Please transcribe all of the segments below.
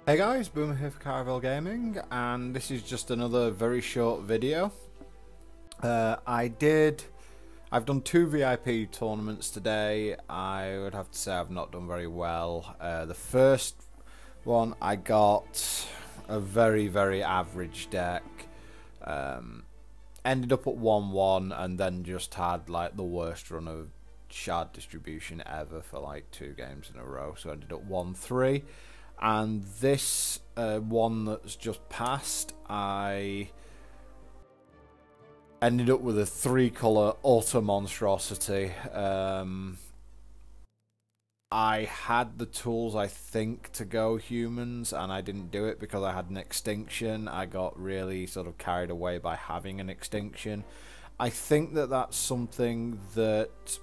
Hey guys, Boomer here for Caravel Gaming, and this is just another very short video. I've done 2 VIP tournaments today. I would have to say I've not done very well. The first one I got a very average deck. Ended up at 1-1 and then just had like the worst run of shard distribution ever for like 2 games in a row, so ended up 1-3. And this one that's just passed, I ended up with a 3-colour Auto Monstrosity. I had the tools, I think, to go humans, and I didn't do it because I had an extinction. I got really sort of carried away by having an extinction. I think that that's something that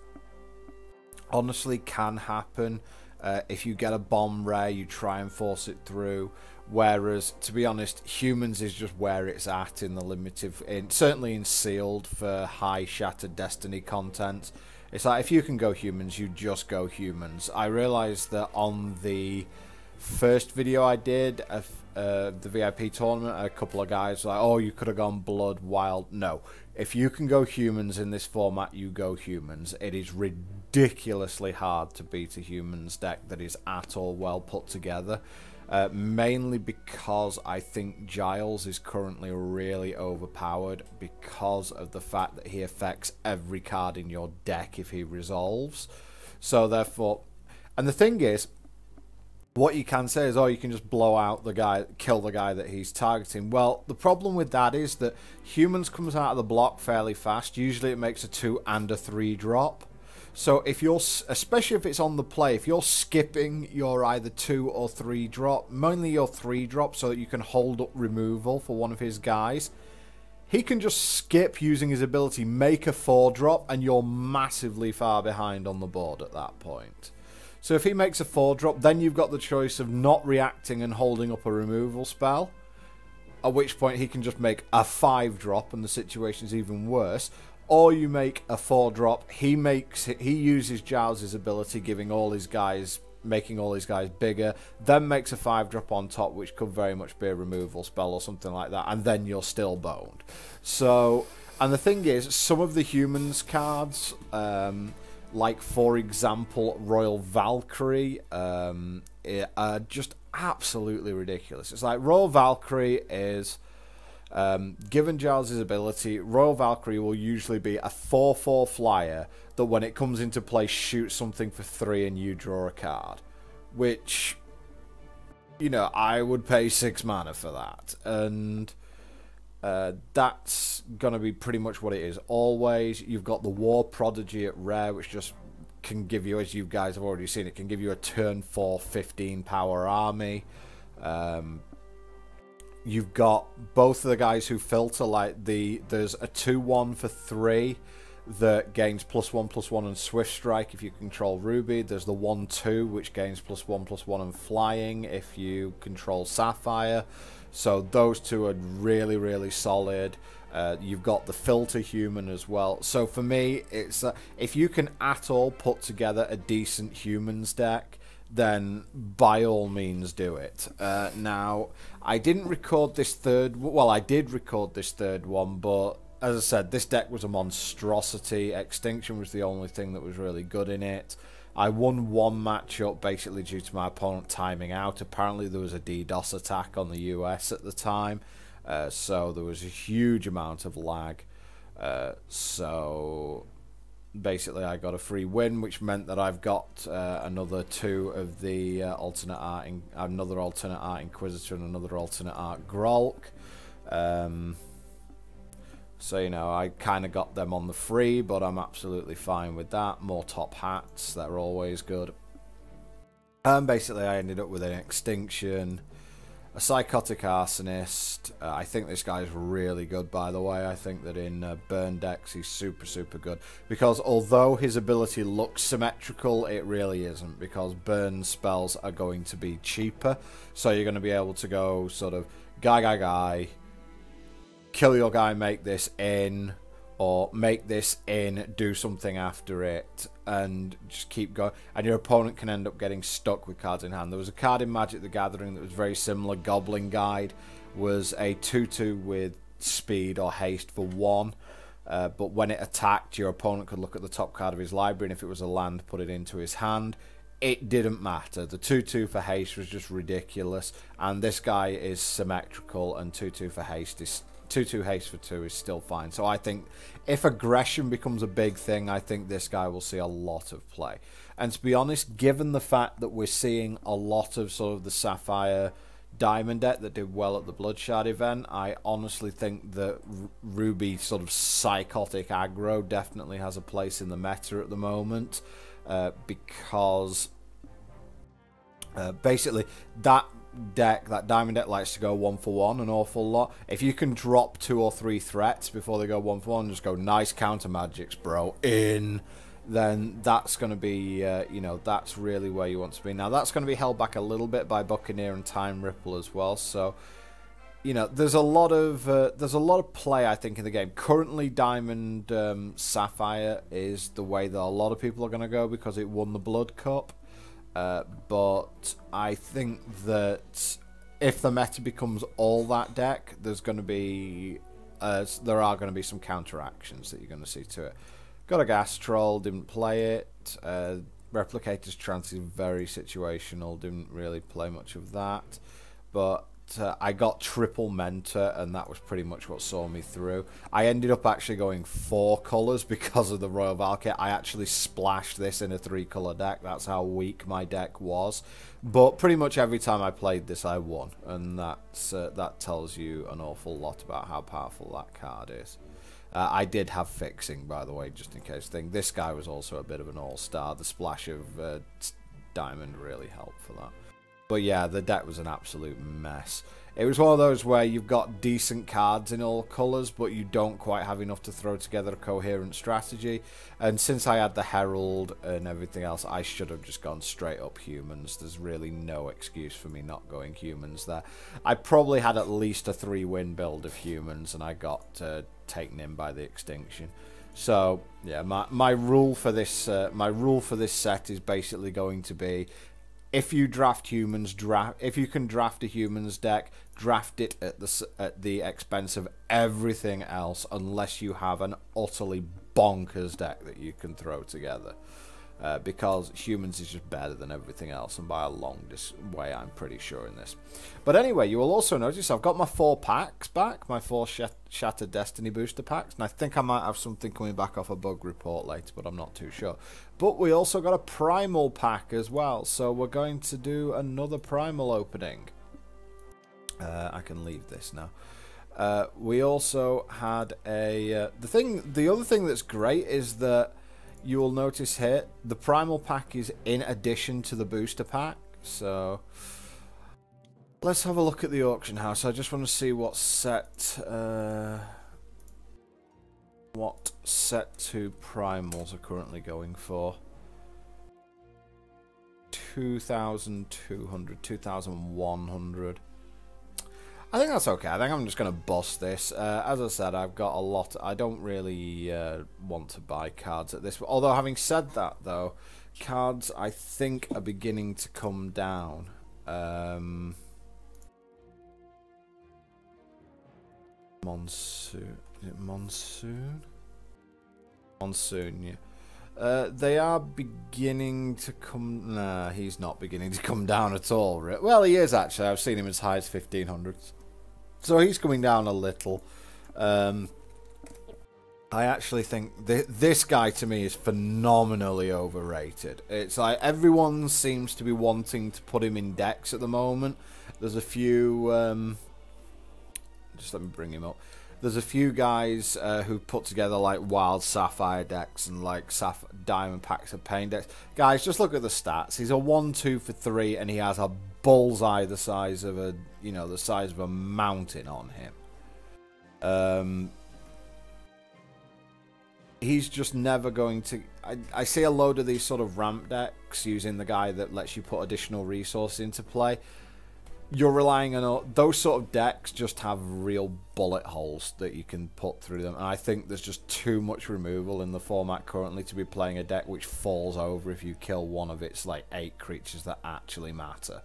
honestly can happen. If you get a bomb rare, you try and force it through. Whereas, to be honest, humans is just where it's at in the limited, certainly in sealed for high Shattered Destiny content. It's like if you can go humans, you just go humans. I realised that on the first video I did of the VIP tournament, a couple of guys were like, "Oh, you could have gone blood wild." No, if you can go humans in this format, you go humans. It is ridiculously hard to beat a humans deck that is at all well put together. Mainly because I think Giles is currently really overpowered because of the fact that he affects every card in your deck if he resolves. So therefore, and the thing is, what you can say is, oh, you can just blow out the guy, kill the guy that he's targeting. Well, the problem with that is that humans comes out of the block fairly fast. Usually it makes a 2 and a 3 drop. So if you're, especially if it's on the play, if you're skipping your either 2 or 3 drop, mainly your 3 drop so that you can hold up removal for one of his guys, he can just skip using his ability, make a 4 drop, and you're massively far behind on the board at that point. So if he makes a 4 drop, then you've got the choice of not reacting and holding up a removal spell, at which point he can just make a 5 drop and the situation's even worse. Or you make a 4 drop, he uses Giles' ability, making all his guys bigger, then makes a 5 drop on top, which could very much be a removal spell or something like that, and then you're still boned. So, and the thing is, some of the humans cards, like for example Royal Valkyrie, are just absolutely ridiculous. It's like Royal Valkyrie is, given Giles' ability, Royal Valkyrie will usually be a 4/4 flyer that when it comes into play shoots something for 3 and you draw a card. Which, you know, I would pay 6 mana for that. And that's going to be pretty much what it is always. You've got the War Prodigy at rare, which just can give you, as you guys have already seen, it can give you a turn 4 15 power army. You've got both of the guys who filter, like there's a 2/1 for 3 that gains +1/+1 and Swift Strike if you control Ruby. There's the 1/2 which gains +1/+1 and Flying if you control Sapphire. So those two are really solid. You've got the filter human as well. So for me, it's if you can at all put together a decent humans deck, then by all means do it. Now, I didn't record this third, well, I did record this third one, but as I said, this deck was a monstrosity. Extinction was the only thing that was really good in it. I won one matchup basically due to my opponent timing out. Apparently there was a DDoS attack on the US at the time, so there was a huge amount of lag. So basically I got a free win, which meant that I've got another 2 of the alternate art, another alternate art Inquisitor and another alternate art Grolk. So, you know, I kind of got them on the free, but I'm absolutely fine with that. More top hats, they're always good. And basically I ended up with an extinction, a Psychotic Arsonist. I think this guy's really good, by the way. I think that in burn decks he's super good. Because although his ability looks symmetrical, it really isn't. Because burn spells are going to be cheaper. So you're going to be able to go sort of guy, kill your guy, make this in, or make this in, do something after it, and just keep going. And your opponent can end up getting stuck with cards in hand. There was a card in Magic the Gathering that was very similar. Goblin Guide was a 2/2 with speed or haste for 1. But when it attacked, your opponent could look at the top card of his library, and if it was a land, put it into his hand. It didn't matter. The 2/2 for haste was just ridiculous, and this guy is symmetrical, and 2/2 for haste is 2/2 haste for 2 is still fine. So I think if aggression becomes a big thing, I think this guy will see a lot of play. And to be honest, given the fact that we're seeing a lot of sort of the Sapphire Diamond deck that did well at the Bloodshard event, I honestly think that Ruby sort of psychotic aggro definitely has a place in the meta at the moment, because basically that Diamond deck likes to go 1-for-1 an awful lot. If you can drop 2 or 3 threats before they go 1-for-1, just go nice counter magics, bro, in, then that's going to be, you know, that's really where you want to be. Now, that's going to be held back a little bit by Buccaneer and Time Ripple as well. So, you know, there's a lot of play, I think, in the game. Currently, Diamond Sapphire is the way that a lot of people are going to go because it won the Blood Cup. But I think that if the meta becomes all that deck, there are going to be some counteractions that you're going to see to it. Got a Gas Troll, didn't play it. Replicator's Trance is very situational, didn't really play much of that. But I got triple Mentor, and that was pretty much what saw me through. I ended up actually going 4 colours because of the Royal Valkyrie. I actually splashed this in a 3-colour deck. That's how weak my deck was. But pretty much every time I played this, I won. And that tells you an awful lot about how powerful that card is. I did have fixing, by the way, just in case thing. This guy was also a bit of an all-star. The splash of Diamond really helped for that. But yeah, the deck was an absolute mess. It was one of those where you've got decent cards in all colours, but you don't quite have enough to throw together a coherent strategy. And since I had the Herald and everything else, I should have just gone straight up humans. There's really no excuse for me not going humans there. I probably had at least a 3-win build of humans, and I got taken in by the extinction. So yeah, my rule for this set is basically going to be: if you draft humans, if you can draft a humans deck, draft it at the expense of everything else, unless you have an utterly bonkers deck that you can throw together. Because humans is just better than everything else, and by a long way, I'm pretty sure in this. But anyway, you will also notice I've got my 4 packs back, my 4 Shattered Destiny booster packs, and I think I might have something coming back off a bug report later, but I'm not too sure. But we also got a Primal Pack as well, so we're going to do another Primal opening. I can leave this now. We also had a the other thing that's great is that you will notice here the Primal Pack is in addition to the booster pack. So let's have a look at the auction house. I just want to see what set 2 primals are currently going for. 2,200, 2,100. I think that's okay. I think I'm just going to bust this. As I said, I've got a lot. I don't really want to buy cards at this. Although, having said that, though, cards, I think, are beginning to come down. Monsoon. Is it Monsoon? Monsoon, yeah. They are beginning to come... Nah, he's not beginning to come down at all. Well, he is, actually. I've seen him as high as 1,500s. So he's coming down a little. I actually think this guy, to me, is phenomenally overrated. It's like everyone seems to be wanting to put him in decks at the moment. There's a few... just let me bring him up. There's a few guys who put together like wild Sapphire decks and like Diamond Packs of Pain decks. Guys, just look at the stats. He's a 1/2 for 3, and he has a bullseye the size of a the size of a mountain on him. He's just never going to... I see a load of these sort of ramp decks using the guy that lets you put additional resource into play. you're relying on those sort of decks just have real bullet holes that you can put through them, and I think there's just too much removal in the format currently to be playing a deck which falls over if you kill one of its like 8 creatures that actually matter.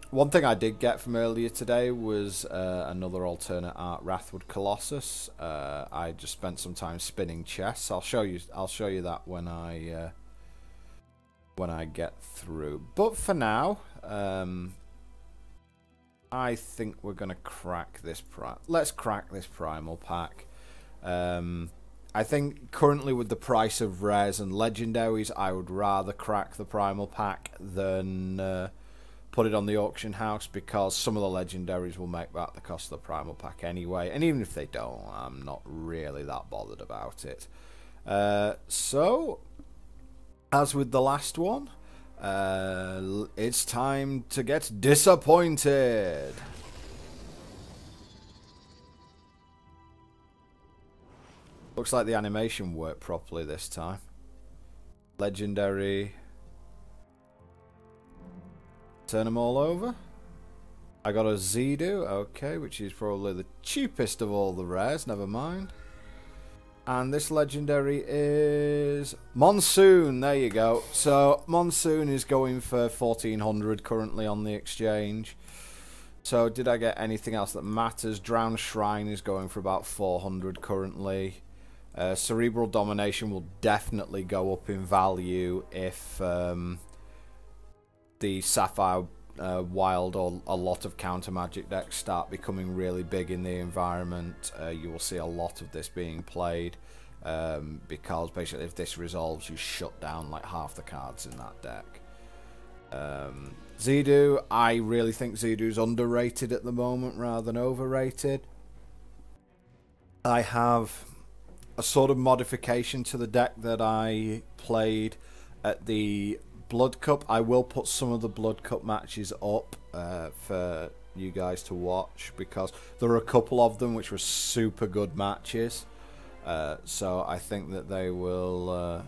One thing I did get from earlier today was another alternate art Wrathwood Colossus. I just spent some time spinning chess. I'll show you that when I get through. But for now, I think we're gonna crack this. Let's crack this Primal Pack. I think currently with the price of rares and legendaries, I would rather crack the Primal Pack than put it on the auction house, because some of the legendaries will make back the cost of the Primal Pack anyway, and even if they don't, I'm not really that bothered about it. So, as with the last one, it's time to get disappointed. Looks like the animation worked properly this time. Legendary. Turn them all over. I got a Zedu, okay, which is probably the cheapest of all the rares, never mind. And this legendary is Monsoon, there you go. So Monsoon is going for 1400 currently on the exchange. So did I get anything else that matters? Drowned Shrine is going for about 400 currently. Cerebral Domination will definitely go up in value if the Sapphire Wild or a lot of counter magic decks start becoming really big in the environment. You will see a lot of this being played, because basically if this resolves, you shut down like half the cards in that deck. Zedu, I really think Zedu's underrated at the moment rather than overrated. I have a sort of modification to the deck that I played at the Blood Cup. I will put some of the Blood Cup matches up for you guys to watch, because there are a couple of them which were super good matches. So I think that they will,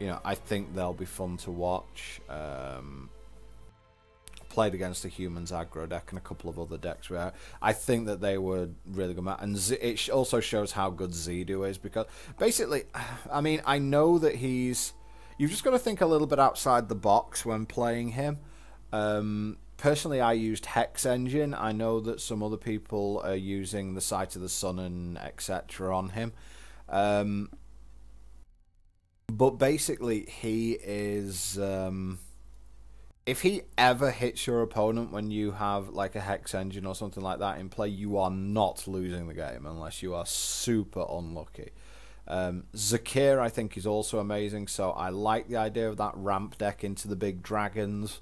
I think they'll be fun to watch. Played against the Humans aggro deck and a couple of other decks where I think that they were really good match. And it also shows how good Zedu is, because basically, I mean, I know that you've just got to think a little bit outside the box when playing him. Personally, I used Hex Engine. I know that some other people are using the Sight of the Sun and etc. on him. But basically, he is... if he ever hits your opponent when you have like a Hex Engine or something like that in play, you are not losing the game unless you are super unlucky. Zakir, I think, is also amazing, so I like the idea of that ramp deck into the big dragons.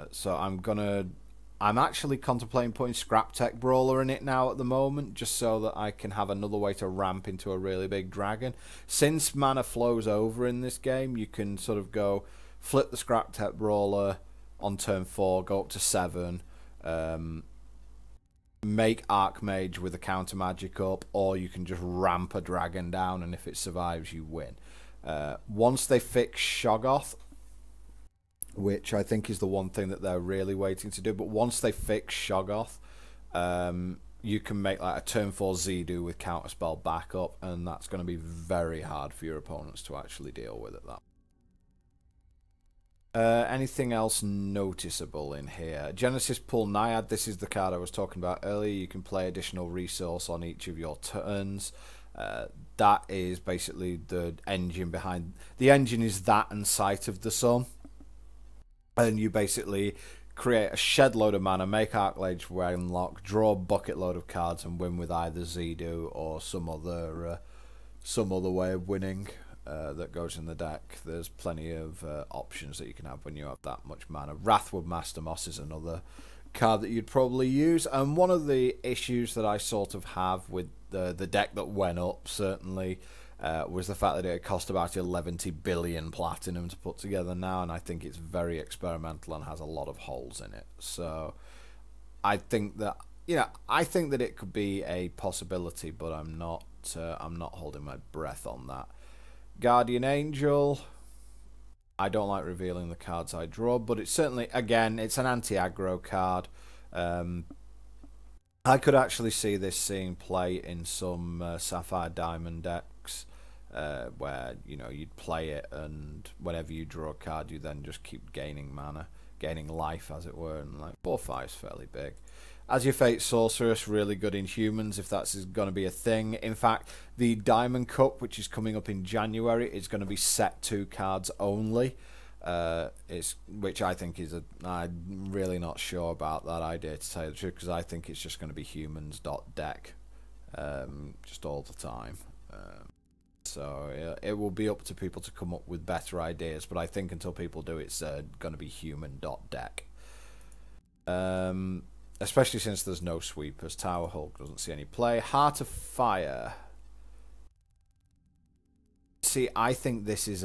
So I'm actually contemplating putting Scrap Tech Brawler in it now at the moment, just so that I can have another way to ramp into a really big dragon. Since mana flows over in this game, you can sort of go flip the Scrap Tech Brawler on turn 4, go up to 7, make Archmage with a counter magic up, or you can just ramp a dragon down, and if it survives, you win. Once they fix Shoggoth, which I think is the one thing that they're really waiting to do, but once they fix Shoggoth, you can make like a turn 4 Zedu with counterspell backup, and that's going to be very hard for your opponents to actually deal with at that. Anything else noticeable in here? Genesis Pool Naiad, this is the card I was talking about earlier. You can play additional resource on each of your turns. That is basically the engine behind... The engine is that and Sight of the Sun. And you basically create a shed load of mana, make Archlage Wenlock, draw a bucket load of cards, and win with either Zedu or some other way of winning. That goes in the deck. There's plenty of options that you can have when you have that much mana. Wrathwood Master Moss is another card that you'd probably use, and one of the issues that I sort of have with the deck that went up certainly was the fact that it cost about 11 billion platinum to put together now, and I think it's very experimental and has a lot of holes in it. So I think that it could be a possibility, but I'm not holding my breath on that. Guardian Angel, I don't like revealing the cards I draw, but it's certainly, again, it's an anti-aggro card. I could actually see this seeing play in some Sapphire Diamond decks, where, you know, you'd play it and whenever you draw a card, you then just keep gaining mana, gaining life, as it were, and like 4/5 is fairly big. As your Fate Sorceress, really good in humans if that's going to be a thing. In fact, the Diamond Cup, which is coming up in January, is going to be set 2 cards only. Which I think is I'm really not sure about that idea, to tell you the truth, because I think it's just going to be humans.deck, just all the time. So it will be up to people to come up with better ideas, but I think until people do, it's going to be human.deck. Especially since there's no sweepers. Tower Hulk doesn't see any play. Heart of Fire. See, I think this is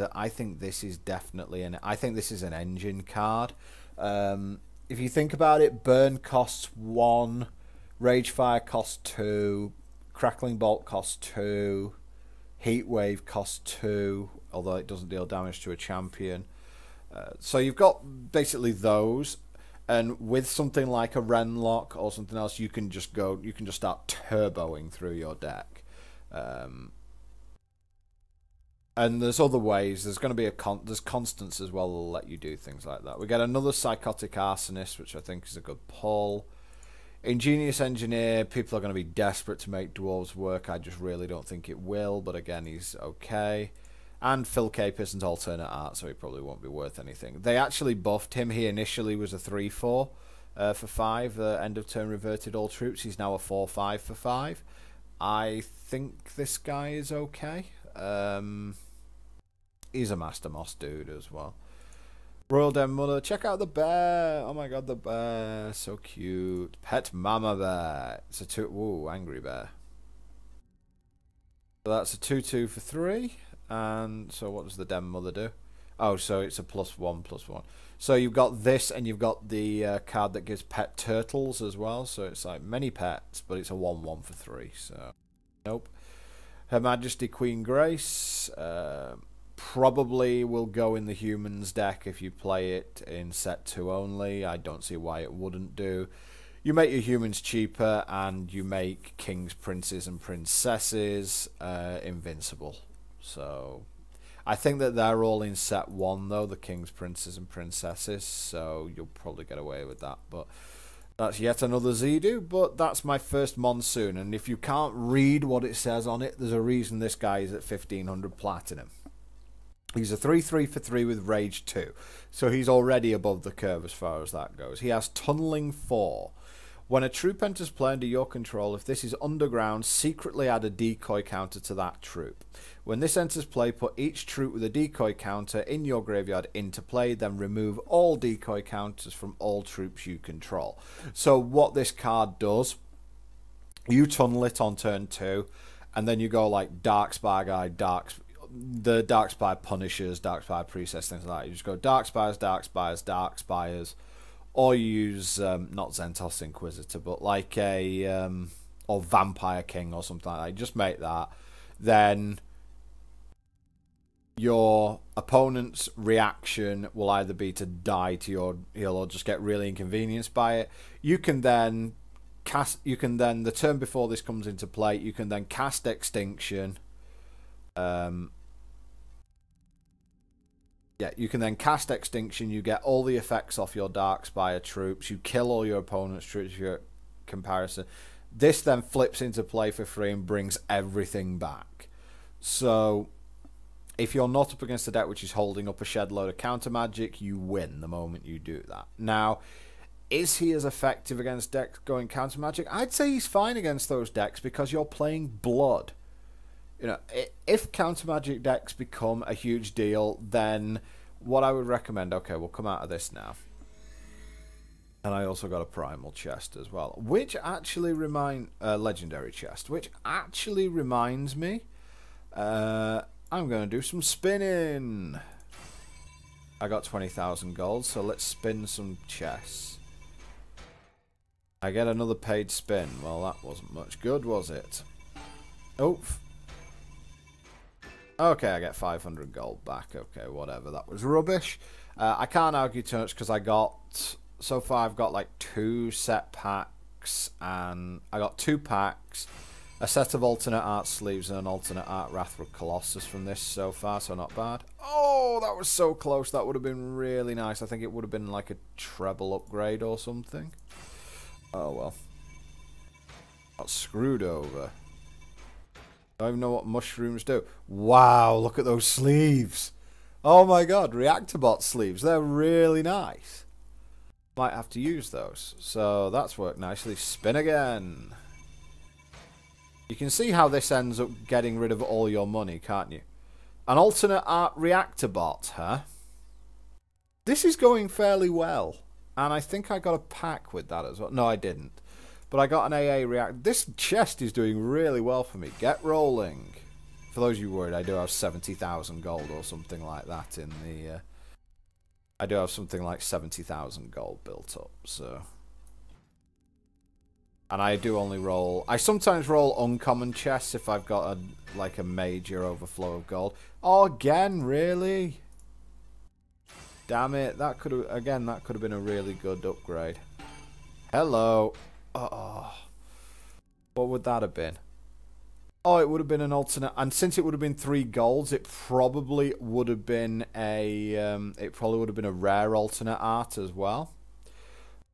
definitely I think this is an engine card. If you think about it, Burn costs 1, Rage Fire costs 2, Crackling Bolt costs 2, Heat Wave costs 2, although it doesn't deal damage to a champion. So you've got basically those. And with something like a Renlock or something else, you can just start turboing through your deck. And there's other ways. There's going to be there's constants as well that'll let you do things like that. We get another Psychotic Arsonist, which I think is a good pull. Ingenious Engineer, people are going to be desperate to make dwarves work. I just really don't think it will, but again, he's okay. And Phil Cape isn't alternate art, so he probably won't be worth anything. They actually buffed him. He initially was a 3/4 for 5, end of turn reverted all troops. He's now a 4/5 for 5. I think this guy is okay. He's a Master Moss dude as well. Royal Den Mother, check out the bear. Oh my god, the bear, so cute. Pet Mama Bear. It's a angry bear. So that's a 2/2 for 3. And so what does the Den Mother do? Oh, so it's a +1/+1. So you've got this, and you've got the card that gives pet turtles as well. So it's like many pets, but it's a 1/1 for 3. So nope. Her Majesty Queen Grace probably will go in the humans deck if you play it in set 2 only. I don't see why it wouldn't do. You make your humans cheaper, and you make kings, princes, and princesses invincible. So I think that they're all in set 1 though, the kings, princes, and princesses. So you'll probably get away with that. But that's yet another Zedu. But that's my first Monsoon. And if you can't read what it says on it, there's a reason this guy is at 1500 platinum. He's a 3/3 for 3 with Rage 2. So he's already above the curve as far as that goes. He has Tunneling 4. When a troop enters play under your control, if this is underground, secretly add a decoy counter to that troop. When this enters play, put each troop with a decoy counter in your graveyard into play, then remove all decoy counters from all troops you control. So what this card does, you tunnel it on turn 2, and then you go like Darkspire guy, the Darkspire Punishers, Darkspire Priestess, things like that. You just go Darkspires, Darkspires, Darkspires, or you use not Zentos Inquisitor, but like a or Vampire King or something like that. You just make that. Then your opponent's reaction will either be to die to your heal or just get really inconvenienced by it. You can then cast. You can then, the turn before this comes into play, you can then cast Extinction. Yeah, you can then cast Extinction. You get all the effects off your Darkspire troops. You kill all your opponent's troops for your comparison. This then flips into play for free and brings everything back. So if you're not up against a deck which is holding up a shed load of counter magic, you win the moment you do that. Now, is he as effective against decks going counter magic? I'd say he's fine against those decks because you're playing blood. You know, if counter magic decks become a huge deal, then what I would recommend, okay, we'll come out of this now. And I also got a primal chest as well, which actually legendary chest, which actually reminds me, I'm going to do some spinning. I got 20,000 gold, so let's spin some chests. I get another paid spin. Well, that wasn't much good, was it? Oh. Okay, I get 500 gold back. Okay, whatever. That was rubbish. I can't argue too much because I got... So far, I've got like 2 set packs, and I got 2 packs, a set of alternate art sleeves, and an alternate art Wrathwood Colossus from this so far, so not bad. Oh, that was so close. That would have been really nice. I think it would have been like a treble upgrade or something. Oh, well. Got screwed over. I don't even know what mushrooms do. Wow, look at those sleeves. Oh my god, Reactor Bot sleeves. They're really nice. Might have to use those. So that's worked nicely. Spin again. You can see how this ends up getting rid of all your money, can't you? An alternate art reactor bot, huh? This is going fairly well. And I think I got a pack with that as well. No, I didn't. But I got an AA reactor. This chest is doing really well for me. Get rolling. For those of you worried, I do have 70,000 gold or something like that in the... I do have something like 70,000 gold built up, so... And I do only roll... I sometimes roll uncommon chests if I've got a major overflow of gold. Oh, again, really? Damn it. That could have... Again, that could have been a really good upgrade. Hello. Oh. What would that have been? Oh, it would have been an alternate... And since it would have been 3 golds, it probably would have been a... it probably would have been a rare alternate art as well.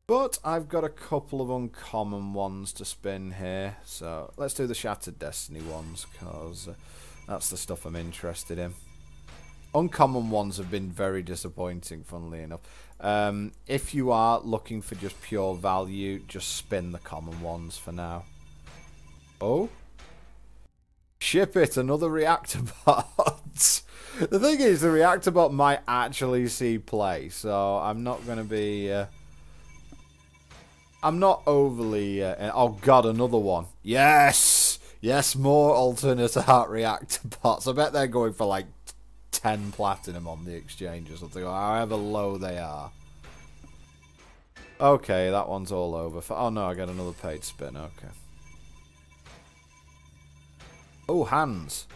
But I've got a couple of uncommon ones to spin here. So let's do the Shattered Destiny ones, because that's the stuff I'm interested in. Uncommon ones have been very disappointing, funnily enough. If you are looking for just pure value, just spin the common ones for now. Oh? Ship it, another reactor bot. The thing is, the reactor bot might actually see play, so I'm not going to be... I'm not overly... oh god, another one. Yes! Yes, more alternate art reactor bots. I bet they're going for like 10 platinum on the exchange or something, or however low they are. Okay, that one's all over. Oh no, I got another paid spin, okay. Oh, hands.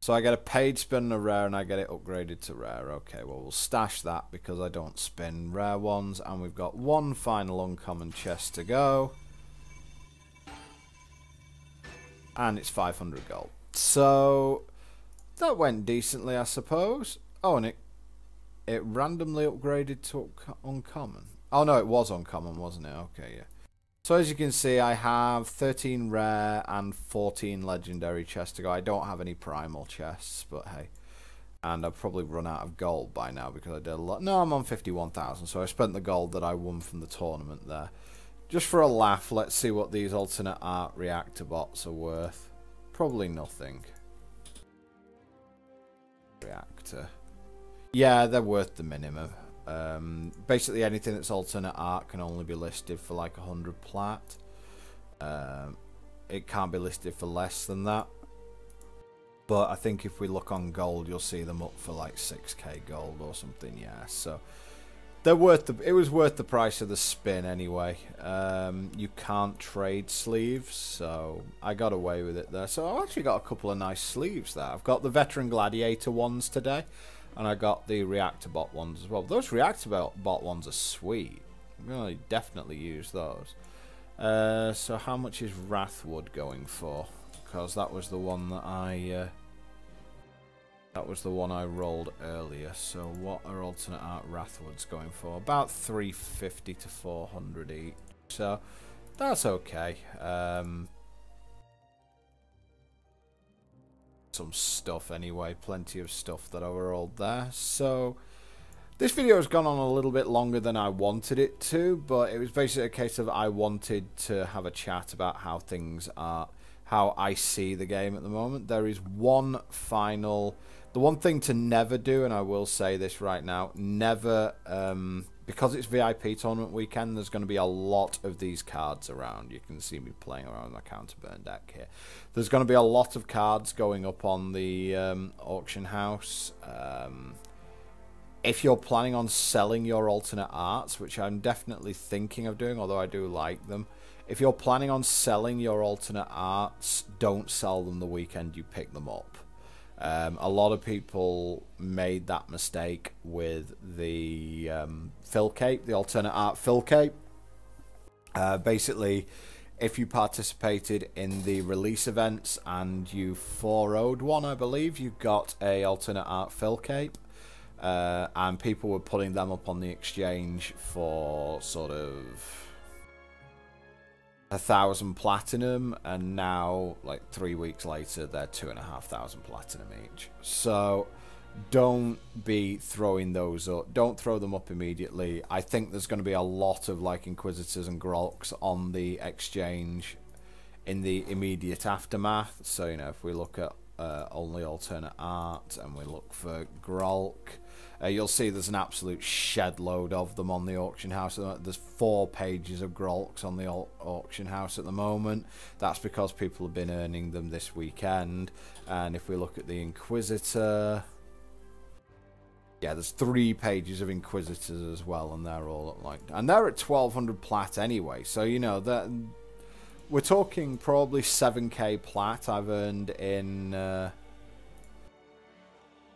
So I get a paid spin and a rare, and I get it upgraded to rare. Okay, well, we'll stash that because I don't spin rare ones. And we've got one final uncommon chest to go. And it's 500 gold. So that went decently, I suppose. Oh, and it randomly upgraded to uncommon. Oh, no, it was uncommon, wasn't it? Okay, yeah. So as you can see, I have 13 rare and 14 legendary chests to go. I don't have any primal chests, but hey. And I've probably run out of gold by now because I did a lot. No, I'm on 51,000, so I spent the gold that I won from the tournament there. Just for a laugh, let's see what these alternate art reactor bots are worth. Probably nothing. Reactor. Yeah, they're worth the minimum. Basically anything that's alternate art can only be listed for like 100 plat. It can't be listed for less than that. But I think if we look on gold, you'll see them up for like 6k gold or something. Yeah, so they're worth it was worth the price of the spin anyway. You can't trade sleeves, so I got away with it there. So I've actually got a couple of nice sleeves there. I've got the Veteran Gladiator ones today. And I got the Reactor Bot ones as well. Those Reactor Bot ones are sweet. I'm going to definitely use those. So how much is Wrathwood going for? Because that was the one that I... that was the one I rolled earlier. So what are alternate art Wrathwoods going for? About 350 to 400 each. So that's okay. Some stuff anyway, plenty of stuff that I rolled there. So this video has gone on a little bit longer than I wanted it to, but it was basically a case of I wanted to have a chat about how things are, how I see the game at the moment. There is one final, the one thing to never do, and I will say this right now, never, because it's VIP tournament weekend, there's going to be a lot of these cards around. You can see me playing around my counterburn deck here. There's going to be a lot of cards going up on the auction house. If you're planning on selling your alternate arts, which I'm definitely thinking of doing, although I do like them, if you're planning on selling your alternate arts, don't sell them the weekend you pick them up. A lot of people made that mistake with the fill cape, the alternate art fill cape. Basically, if you participated in the release events and you 4-0'd one, I believe, you got a alternate art fill cape. And people were putting them up on the exchange for sort of 1,000 platinum, and now, like 3 weeks later, they're 2,500 platinum each. So don't be throwing those up. Don't throw them up immediately. I think there's going to be a lot of like Inquisitors and Grolks on the exchange in the immediate aftermath. So, you know, if we look at only alternate art and we look for Grolk, you'll see there's an absolute shed load of them on the auction house. There's 4 pages of Grolks on the auction house at the moment. That's because people have been earning them this weekend. And if we look at the Inquisitor, yeah, there's 3 pages of Inquisitors as well, and they're all at and they're at 1,200 plat anyway. So, you know, that we're talking probably 7k plat I've earned in.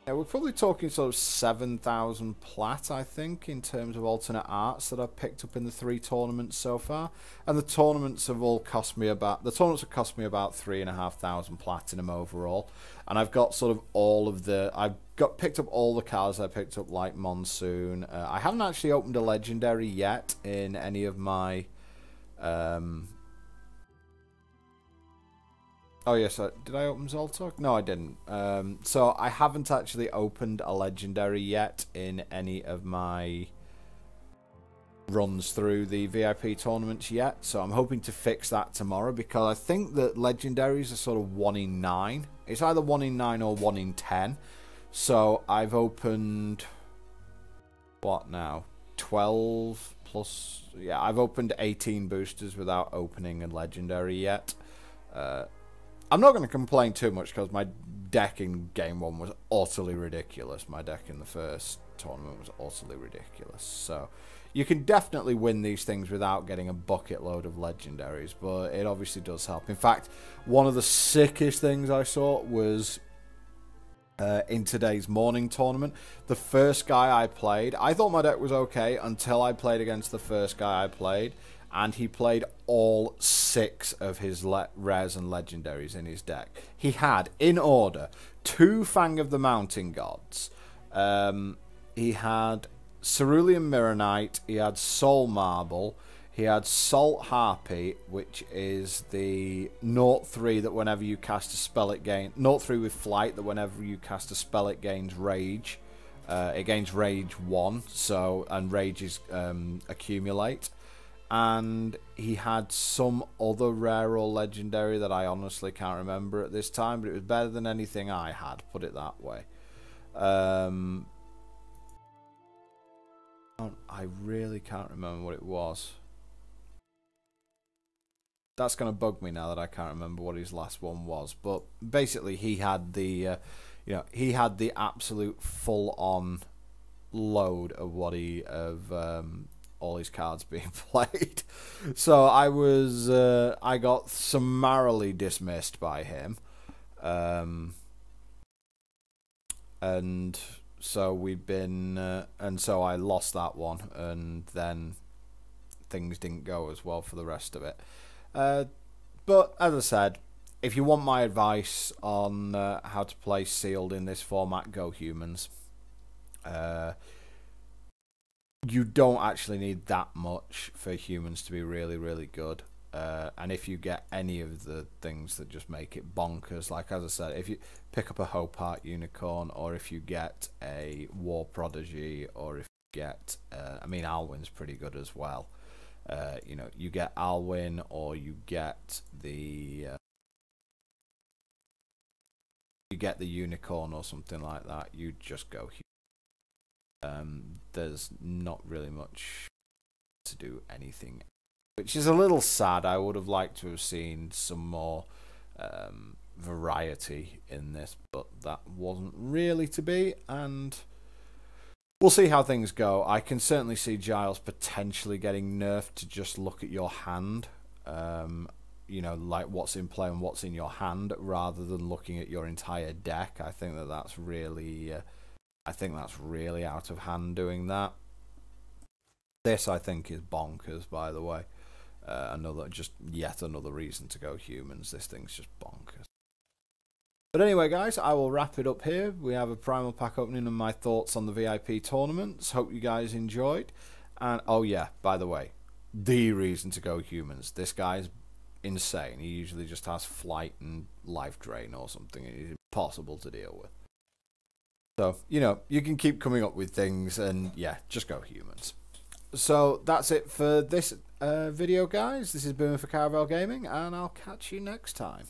Yeah, we're probably talking sort of 7,000 plat, I think, in terms of alternate arts that I've picked up in the 3 tournaments so far. And the tournaments have all cost me about 3,500 platinum overall. And I've got sort of all of the, picked up all the cards I picked up, like Monsoon. I haven't actually opened a legendary yet in any of my oh yes, did I open Zoltok? No, I didn't. So I haven't actually opened a legendary yet in any of my runs through the VIP tournaments yet. So I'm hoping to fix that tomorrow, because I think that legendaries are sort of 1 in 9. It's either 1 in 9 or 1 in 10. So I've opened, what now? 12 plus, yeah, I've opened 18 boosters without opening a legendary yet. I'm not going to complain too much, because my deck in game 1 was utterly ridiculous. My deck in the first tournament was utterly ridiculous. So you can definitely win these things without getting a bucket load of legendaries, but it obviously does help. In fact, one of the sickest things I saw was in today's morning tournament. The first guy I played, I thought my deck was okay until I played against the first guy I played, and he played all 6 of his rares and legendaries in his deck. He had, in order, 2 Fang of the Mountain Gods. He had Cerulean Mirror Knight. He had Soul Marble. He had Salt Harpy, which is the 0/3 that whenever you cast a spell it gains... 0/3 with Flight, that whenever you cast a spell it gains Rage. It gains Rage 1, so, and Rages accumulate. And he had some other rare or legendary that I honestly can't remember at this time, but it was better than anything I had, put it that way. I really can't remember what it was. That's going to bug me now that I can't remember what his last one was. But basically, he had the, he had the absolute full-on load of what he all his cards being played. So I was I got summarily dismissed by him, and so we've been and so I lost that one, and then things didn't go as well for the rest of it. But as I said, if you want my advice on how to play sealed in this format, go humans. You don't actually need that much for humans to be really, really good. And if you get any of the things that just make it bonkers, like as I said, if you pick up a Hope Heart Unicorn, or if you get a War Prodigy, or if you get, I mean, Alwyn's pretty good as well. You get Alwyn, or you get the Unicorn or something like that. You just go. There's not really much to do anything, which is a little sad. I would have liked to have seen some more variety in this, but that wasn't really to be, and we'll see how things go. I can certainly see Giles potentially getting nerfed to just look at your hand, you know, like what's in play and what's in your hand, rather than looking at your entire deck. I think that that's really, out of hand doing that. This, I think, is bonkers, by the way. Yet another reason to go humans. This thing's just bonkers. But anyway, guys, I will wrap it up here. We have a Primal Pack opening and my thoughts on the VIP tournaments. Hope you guys enjoyed. And, oh yeah, by the way, the reason to go humans. This guy's insane. He usually just has flight and life drain or something. It's impossible to deal with. So, you know, you can keep coming up with things and, yeah, just go humans. So, that's it for this video, guys. This is Boomer for Caravel Gaming, and I'll catch you next time.